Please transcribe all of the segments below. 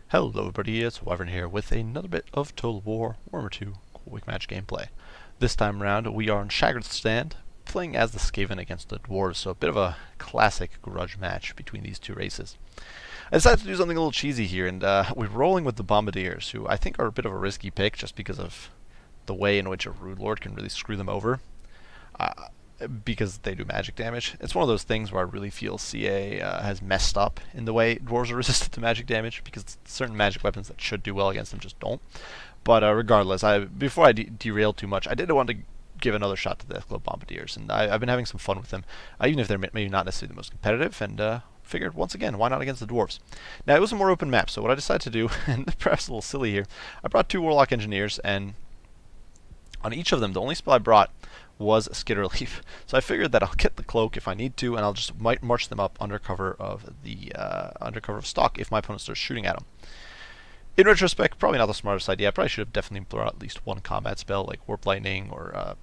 Hello everybody, it's Wyvern here with another bit of Total War Warhammer 2 quick match gameplay. This time around we are on Shaggarth's Stand, playing as the Skaven against the Dwarves, so a bit of a classic grudge match between these two races. I decided to do something a little cheesy here, and we're rolling with the Bombardiers, who I think are a bit of a risky pick just because of the way in which a Rude Lord can really screw them over. Because they do magic damage. It's one of those things where I really feel CA has messed up in the way Dwarves are resistant to magic damage, because certain magic weapons that should do well against them just don't. But regardless, before I derail too much, I did want to give another shot to the Deathglow Bombardiers, and I've been having some fun with them, even if they're maybe not necessarily the most competitive, and figured, once again, why not against the Dwarves? Now, it was a more open map, so what I decided to do, and perhaps a little silly here, I brought 2 Warlock Engineers, and on each of them, the only spell I brought was Skitter Leaf. So I figured that I'll get the cloak if I need to, and I'll just march them up under cover of the stock if my opponent starts shooting at them. In retrospect, probably not the smartest idea. I probably should have definitely brought at least one combat spell like Warp Lightning or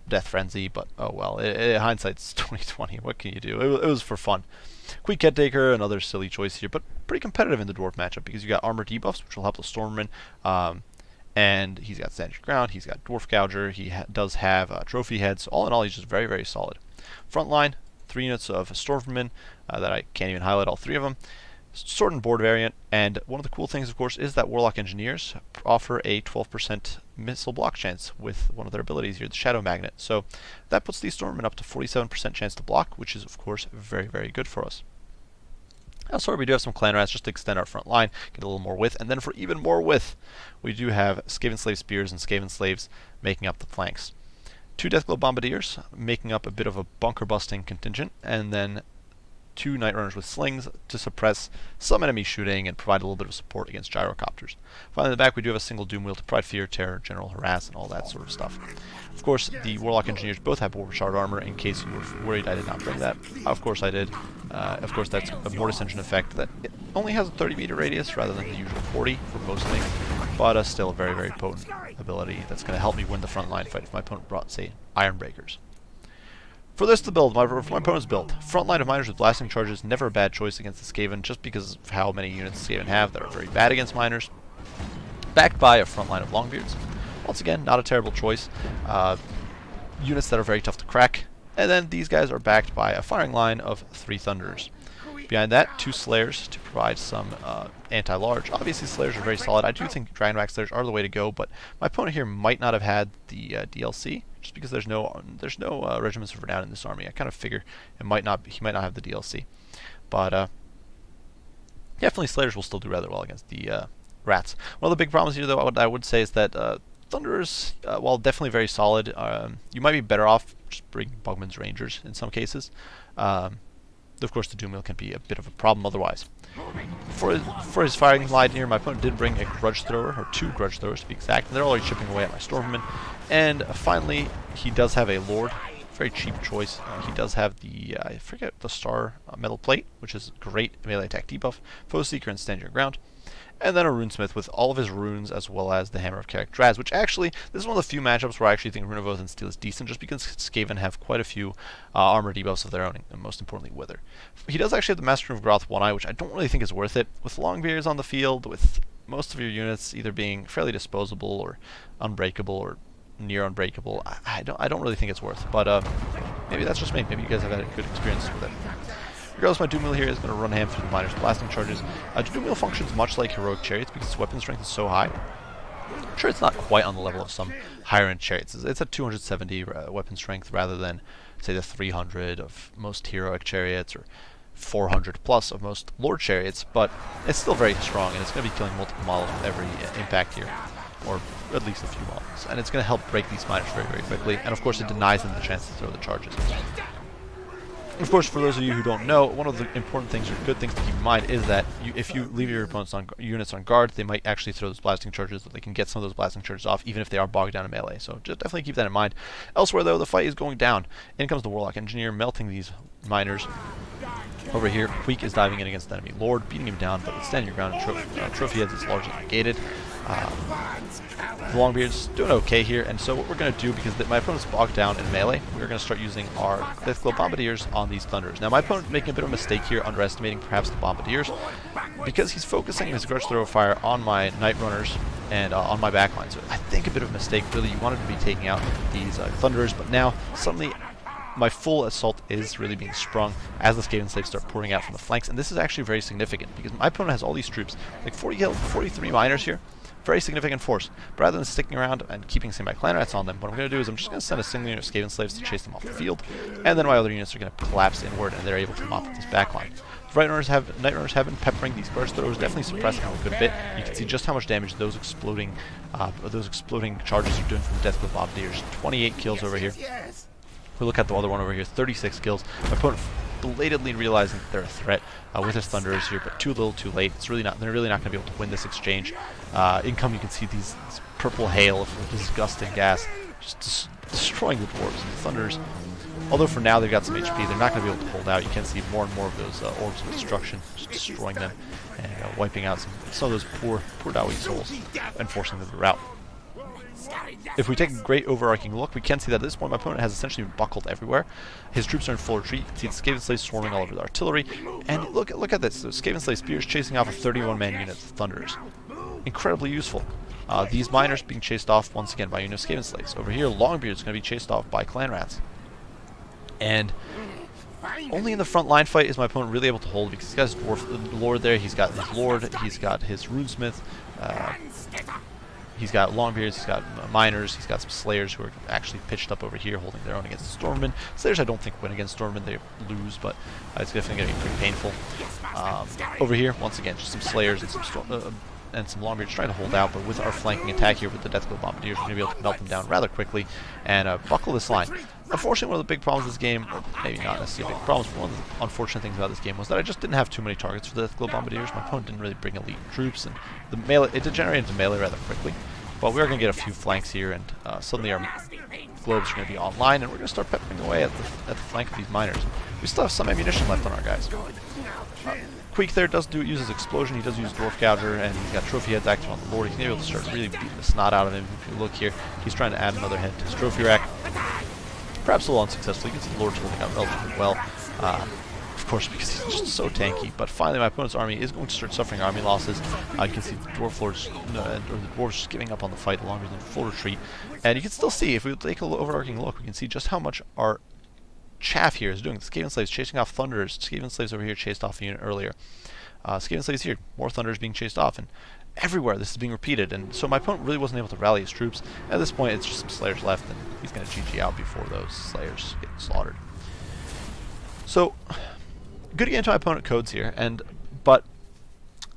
Death Frenzy, but oh well. Hindsight's 2020. What can you do? It was for fun. Quick Headtaker, another silly choice here, but pretty competitive in the Dwarf matchup because you got armor debuffs, which will help the Stormman. And he's got Stand Your Ground, he's got Dwarf Gouger, he does have Trophy Head, so all in all he's just very, very solid. Front line, 3 units of Stormmen that I can't even highlight all 3 of them. Sword and Board variant, and one of the cool things, of course, is that Warlock Engineers offer a 12% missile block chance with one of their abilities here, the Shadow Magnet. So that puts these Stormmen up to 47% chance to block, which is, of course, very, very good for us. Elsewhere, we do have some clan rats just to extend our front line, get a little more width, and then for even more width, we do have Skaven Slave Spears and Skaven Slaves making up the flanks. 2 Deathglow Bombardiers making up a bit of a bunker-busting contingent, and then 2 Night Runners with slings to suppress some enemy shooting and provide a little bit of support against gyrocopters. Finally, in the back, we do have a single Doom Wheel to provide fear, terror, general harass, and all that sort of stuff. Of course, the Warlock Engineers both have Warp Shard armor, in case you were worried I did not bring that. Of course I did. Of course, that's a Mortis Engine effect that it only has a 30-meter radius rather than the usual 40 for most things, but still a very, very potent ability that's going to help me win the front line fight if my opponent brought, say, Iron Breakers. For this to build, for my opponent's build, front line of miners with blasting charges, never a bad choice against the Skaven, just because of how many units the Skaven have that are very bad against miners. Backed by a front line of Longbeards. Once again, not a terrible choice. Units that are very tough to crack. And then these guys are backed by a firing line of 3 Thunderers. Behind that, 2 Slayers to provide some anti-large. Obviously, Slayers are very solid. I do think Dragonback Slayers are the way to go, but my opponent here might not have had the DLC, just because there's no Regiments of Renown in this army. I kind of figure he might not have the DLC, but definitely Slayers will still do rather well against the rats. One of the big problems here, though, I would say is that Thunderers, while definitely very solid, you might be better off just bringing Bugman's Rangers in some cases. Of course, the Doom Wheel can be a bit of a problem otherwise. For his firing line here, my opponent did bring a Grudge Thrower, or 2 Grudge Throwers to be exact, and they're already chipping away at my Stormmen. And finally, he does have a Lord, very cheap choice. He does have the, I forget the Star Metal Plate, which is great melee attack debuff, Foe Seeker, and Stand Your Ground. And then a Runesmith with all of his runes, as well as the Hammer of Karak-Draz, which actually, this is one of the few matchups where I actually think Rune of Oath and Steel is decent, just because Skaven have quite a few armor debuffs of their own, and most importantly, Wither. He does actually have the Master of Groth One Eye, which I don't really think is worth it. With Longbeards on the field, with most of your units either being fairly disposable, or unbreakable, or near unbreakable, I don't really think it's worth. But maybe that's just me. Maybe you guys have had a good experience with it. Regardless, my Doom Wheel here is going to run ham through the miners' blasting charges. Doom Wheel functions much like Heroic Chariots because its weapon strength is so high. I'm sure it's not quite on the level of some higher-end chariots. It's at 270 weapon strength rather than, say, the 300 of most Heroic Chariots or 400 plus of most Lord Chariots, but it's still very strong, and it's going to be killing multiple models with every impact here, or at least a few models. And it's going to help break these miners very, very quickly, and of course it denies them the chance to throw the charges. Of course, for those of you who don't know, one of the important things or good things to keep in mind is that if you leave your opponent's units on guard, they might actually throw those blasting charges, so they can get some of those blasting charges off, even if they are bogged down in melee. So just definitely keep that in mind. Elsewhere, though, the fight is going down. In comes the Warlock Engineer, melting these miners. Over here, Queek is diving in against the enemy Lord, beating him down, but with Stand Your Ground and Trophy Heads, it's largely negated. Longbeard's doing okay here, and so what we're going to do, because my opponent's bogged down in melee, we're going to start using our Deathglow Bombardiers on these Thunders. Now my opponent's making a bit of a mistake here, underestimating perhaps the Bombardiers, because he's focusing his Grudge Throw Fire on my Night Runners and on my backline. So I think a bit of a mistake, really. You wanted to be taking out these Thunders, but now suddenly my full assault is really being sprung as the Skaven slaves start pouring out from the flanks, and this is actually very significant, because my opponent has all these troops, like 43 miners here, very significant force. But rather than sticking around and keeping standby clan rats on them, what I'm going to do is I'm just going to send a single unit of Skaven slaves to chase them off the field, and then my other units are going to collapse inward, and they're able to mop up this backline. The Night Runners have been peppering these Grudge Throws, definitely suppressing them a good bit. You can see just how much damage those exploding charges are doing from the Deathglow Bombardiers. 28 kills over here. We look at the other one over here, 36 kills. My opponent belatedly realizing that they're a threat with his Thunderers here, but too little, too late. They're really not going to be able to win this exchange. Income, you can see this purple hail of disgusting gas just destroying the Dwarves and the Thunderers. Although for now they've got some HP, they're not going to be able to hold out. You can see more and more of those orbs of destruction, just destroying them and wiping out some of those poor Dawi souls and forcing them to rout. If we take a great overarching look, we can see that at this point my opponent has essentially buckled everywhere. His troops are in full retreat. You can see the Skaven slaves swarming all over the artillery. And look at this. The Skaven slave spears chasing off a 31-man unit of Thunderers. Incredibly useful. These miners being chased off once again by a unit of Skaven slaves. Over here, Longbeard is going to be chased off by clan rats. And only in the front line fight is my opponent really able to hold, because he's got his dwarf lord there, he's got his lord, he's got his runesmith, he's got Longbeards, he's got miners, he's got some slayers who are actually pitched up over here holding their own against the Stormmen. Slayers I don't think win against Stormmen, they lose, but it's definitely going to be pretty painful. Over here, once again, just some slayers and some Longbeards trying to hold out, but with our flanking attack here with the Deathglow Bombardiers, we're going to be able to melt them down rather quickly and buckle this line. Unfortunately, one of the big problems of this game, or maybe not necessarily big problems, but one of the unfortunate things about this game was that I just didn't have too many targets for the Deathglow Bombardiers. My opponent didn't really bring elite troops, and the melee, it degenerated into melee rather quickly. But we are going to get a few flanks here, and suddenly our globes are going to be online, and we're going to start peppering away at the flank of these miners. We still have some ammunition left on our guys. Queek there uses explosion, he does use Dwarf Gouger, and he's got trophy heads active on the Lord. He's able to start really beating the snot out of him. If you look here, he's trying to add another head to his trophy rack. Perhaps a little unsuccessfully. You can see the Lord's holding out relatively well. Of course, because he's just so tanky. But finally, my opponent's army is going to start suffering army losses. You can see the Dwarf Lords, or the Dwarves just giving up on the fight longer than full retreat. And you can still see, if we take an overarching look, we can see just how much our chaff here is doing. The Skaven slaves chasing off Thunderers. Skaven slaves over here chased off a unit earlier. Skaven slaves here, more Thunderers being chased off, and everywhere this is being repeated. And so my opponent really wasn't able to rally his troops. At this point, it's just some Slayers left, and he's going to GG out before those Slayers get slaughtered. So, good to get into my opponent codes here, but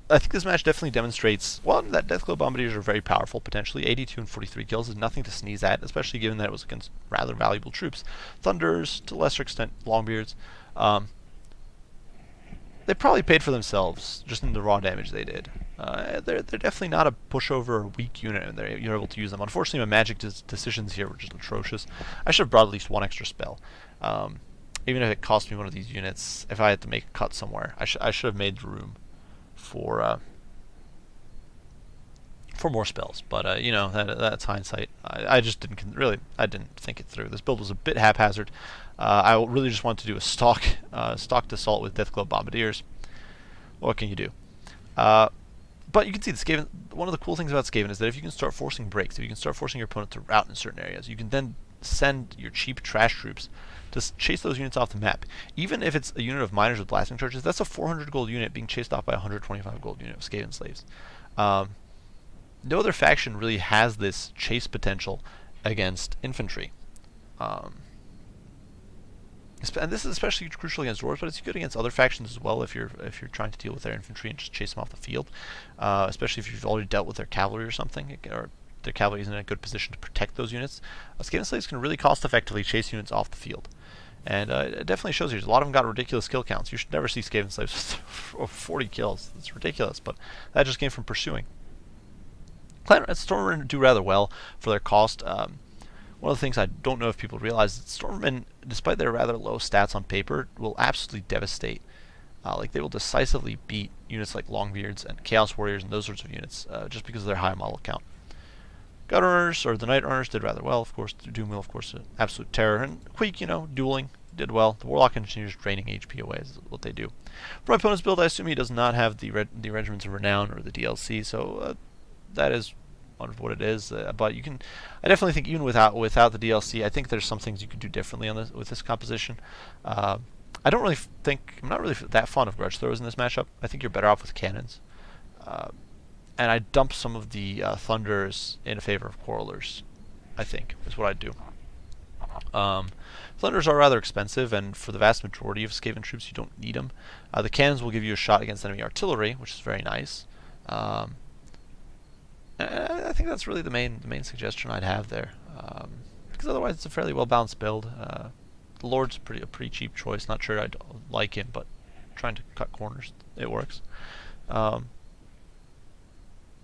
I think this match definitely demonstrates, one, that Deathglow Bombardiers are very powerful, potentially. 82 and 43 kills is nothing to sneeze at, especially given that it was against rather valuable troops. Thunders, to a lesser extent, Longbeards, they probably paid for themselves just in the raw damage they did. They're definitely not a pushover or weak unit, and you're able to use them. Unfortunately, my magic decisions here were just atrocious. I should have brought at least one extra spell. Even if it cost me one of these units, if I had to make a cut somewhere, I should have made room for more spells. But you know, that's hindsight. I just didn't think it through. This build was a bit haphazard. I really just wanted to do a stalked assault with Deathglow Bombardiers. What can you do? But you can see the Skaven. One of the cool things about Skaven is that if you can start forcing breaks, if you can start forcing your opponent to rout in certain areas, you can then send your cheap trash troops to chase those units off the map. Even if it's a unit of miners with blasting charges, that's a 400 gold unit being chased off by a 125 gold unit of Skaven slaves. No other faction really has this chase potential against infantry. And this is especially crucial against Dwarves, but it's good against other factions as well if you're trying to deal with their infantry and just chase them off the field. Especially if you've already dealt with their cavalry or something, or their cavalry isn't in a good position to protect those units. Skaven slaves can really cost-effectively chase units off the field. And it definitely shows you. A lot of them got ridiculous kill counts. You should never see Skaven slaves with 40 kills. It's ridiculous, but that just came from pursuing. Clan Stormmen do rather well for their cost. One of the things I don't know if people realize is that Stormmen, despite their rather low stats on paper, will absolutely devastate Like they will decisively beat units like Longbeards and Chaos Warriors and those sorts of units just because of their high model count. Gut Runners, or the Night Runners, did rather well, of course. Doom Wheel, of course, an absolute terror. And Queek, dueling, did well. The Warlock Engineers draining HP away is what they do. For my opponent's build, I assume he does not have the Regiments of Renown or the DLC, so that is what it is. But you can, I definitely think even without the DLC, I think there's some things you could do differently on with this composition. I don't really think, I'm not really that fond of Grudge Throwers in this matchup. I think you're better off with Cannons. And I dump some of the Thunders in favor of Quarrelers, I think, is what I'd do. Thunders are rather expensive, and for the vast majority of Skaven troops, you don't need them. The Cannons will give you a shot against enemy artillery, which is very nice. I think that's really the main suggestion I'd have there, because otherwise it's a fairly well balanced build. The Lord's a pretty cheap choice. Not sure I'd like him, but trying to cut corners, it works.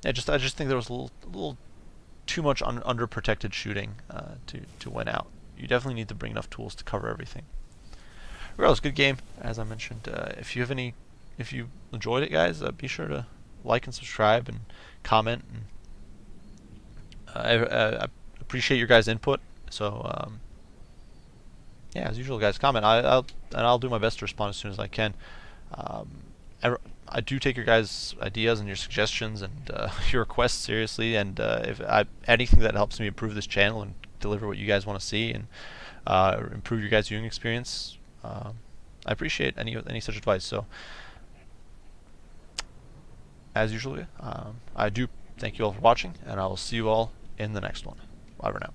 I just think there was a little too much underprotected shooting to win out. You definitely need to bring enough tools to cover everything. Regardless, good game, as I mentioned. If you enjoyed it, guys, be sure to like and subscribe and comment. And I appreciate your guys' input. So yeah, as usual, guys, comment. I'll do my best to respond as soon as I can. I do take your guys' ideas and your suggestions and your requests seriously, and if anything that helps me improve this channel and deliver what you guys want to see and improve your guys' viewing experience, I appreciate any such advice. So, as usual, I do thank you all for watching, and I will see you all in the next one. Bye for now.